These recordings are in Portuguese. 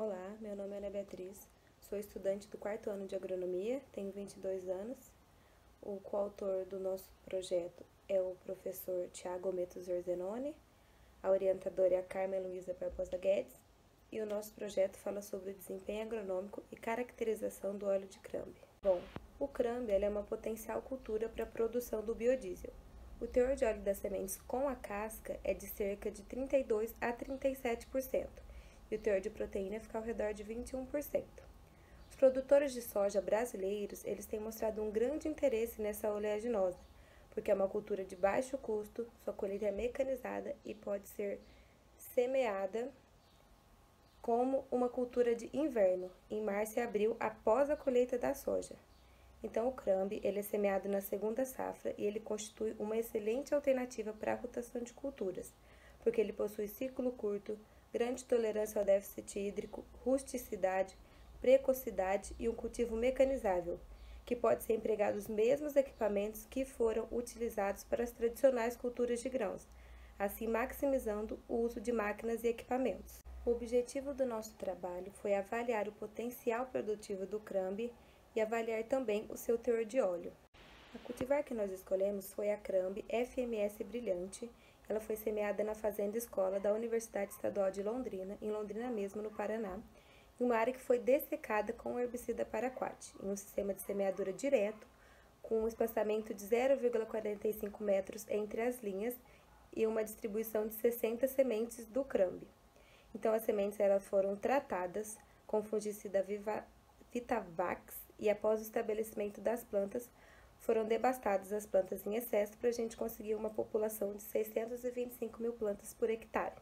Olá, meu nome é Ana Beatriz, sou estudante do 4º ano de Agronomia, tenho 22 anos. O coautor do nosso projeto é o professor Tiago Meto Zorzenoni, a orientadora é a Carmen Luísa Barbosa Guedes, e o nosso projeto fala sobre desempenho agronômico e caracterização do óleo de crambe. Bom, o crambe é uma potencial cultura para a produção do biodiesel. O teor de óleo das sementes com a casca é de cerca de 32 a 37%, e o teor de proteína fica ao redor de 21%. Os produtores de soja brasileiros, eles têm mostrado um grande interesse nessa oleaginosa, porque é uma cultura de baixo custo, sua colheita é mecanizada e pode ser semeada como uma cultura de inverno, em março e abril, após a colheita da soja. Então, o crambe ele é semeado na segunda safra e ele constitui uma excelente alternativa para a rotação de culturas, porque ele possui ciclo curto, grande tolerância ao déficit hídrico, rusticidade, precocidade e um cultivo mecanizável, que pode ser empregado os mesmos equipamentos que foram utilizados para as tradicionais culturas de grãos, assim maximizando o uso de máquinas e equipamentos. O objetivo do nosso trabalho foi avaliar o potencial produtivo do crambe e avaliar também o seu teor de óleo. A cultivar que nós escolhemos foi a crambe FMS Brilhante. Ela foi semeada na Fazenda Escola da Universidade Estadual de Londrina, em Londrina mesmo, no Paraná, em uma área que foi dessecada com o herbicida paraquat, em um sistema de semeadura direto, com um espaçamento de 0,45 metros entre as linhas e uma distribuição de 60 sementes do crambe. Então, as sementes elas foram tratadas com fungicida Vitavax e após o estabelecimento das plantas, foram devastadas as plantas em excesso para a gente conseguir uma população de 625 mil plantas por hectare.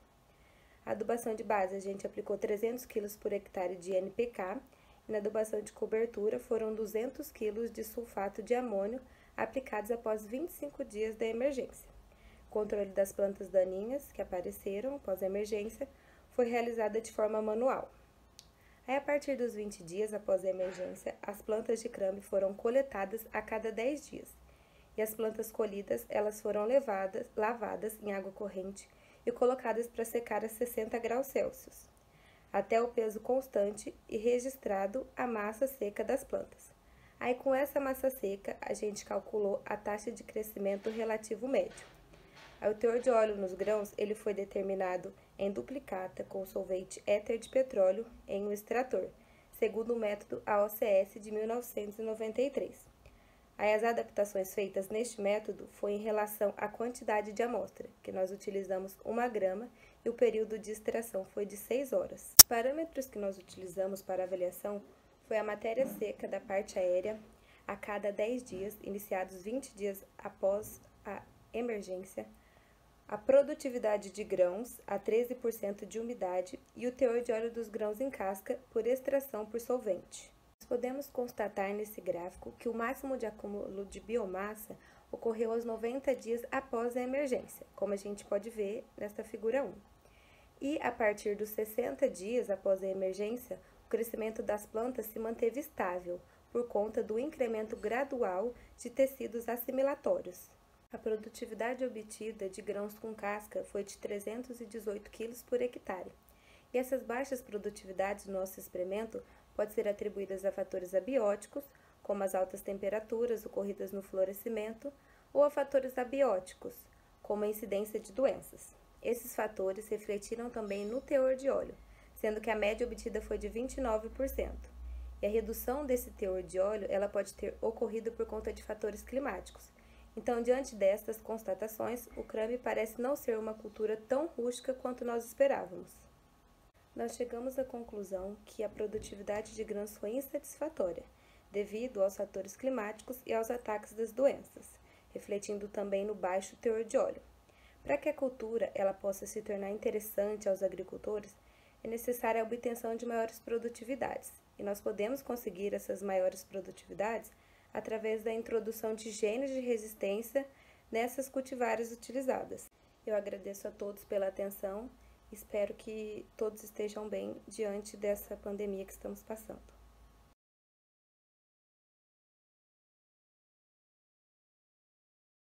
A adubação de base, a gente aplicou 300 kg por hectare de NPK e na adubação de cobertura foram 200 kg de sulfato de amônio aplicados após 25 dias da emergência. O controle das plantas daninhas que apareceram após a emergência foi realizada de forma manual. Aí, a partir dos 20 dias após a emergência, as plantas de crambe foram coletadas a cada 10 dias. E as plantas colhidas, elas foram lavadas em água corrente e colocadas para secar a 60 graus Celsius, até o peso constante e registrado a massa seca das plantas. Aí, com essa massa seca, a gente calculou a taxa de crescimento relativo médio. Aí, o teor de óleo nos grãos ele foi determinado em duplicata com solvente éter de petróleo em um extrator, segundo o método AOCS de 1993. Aí, as adaptações feitas neste método foi em relação à quantidade de amostra, que nós utilizamos 1 grama e o período de extração foi de 6 horas. Os parâmetros que nós utilizamos para avaliação foi a matéria seca da parte aérea a cada 10 dias, iniciados 20 dias após a emergência, a produtividade de grãos a 13% de umidade e o teor de óleo dos grãos em casca por extração por solvente. Nós podemos constatar nesse gráfico que o máximo de acúmulo de biomassa ocorreu aos 90 dias após a emergência, como a gente pode ver nesta figura 1. E a partir dos 60 dias após a emergência, o crescimento das plantas se manteve estável por conta do incremento gradual de tecidos assimilatórios. A produtividade obtida de grãos com casca foi de 318 kg por hectare. E essas baixas produtividades no nosso experimento podem ser atribuídas a fatores abióticos, como as altas temperaturas ocorridas no florescimento, ou a fatores abióticos, como a incidência de doenças. Esses fatores refletiram também no teor de óleo, sendo que a média obtida foi de 29%. E a redução desse teor de óleo ela pode ter ocorrido por conta de fatores climáticos. Então, diante destas constatações, o crambe parece não ser uma cultura tão rústica quanto nós esperávamos. Nós chegamos à conclusão que a produtividade de grãos foi insatisfatória, devido aos fatores climáticos e aos ataques das doenças, refletindo também no baixo teor de óleo. Para que a cultura ela possa se tornar interessante aos agricultores, é necessária a obtenção de maiores produtividades, e nós podemos conseguir essas maiores produtividades através da introdução de genes de resistência nessas cultivares utilizadas. Eu agradeço a todos pela atenção, espero que todos estejam bem diante dessa pandemia que estamos passando.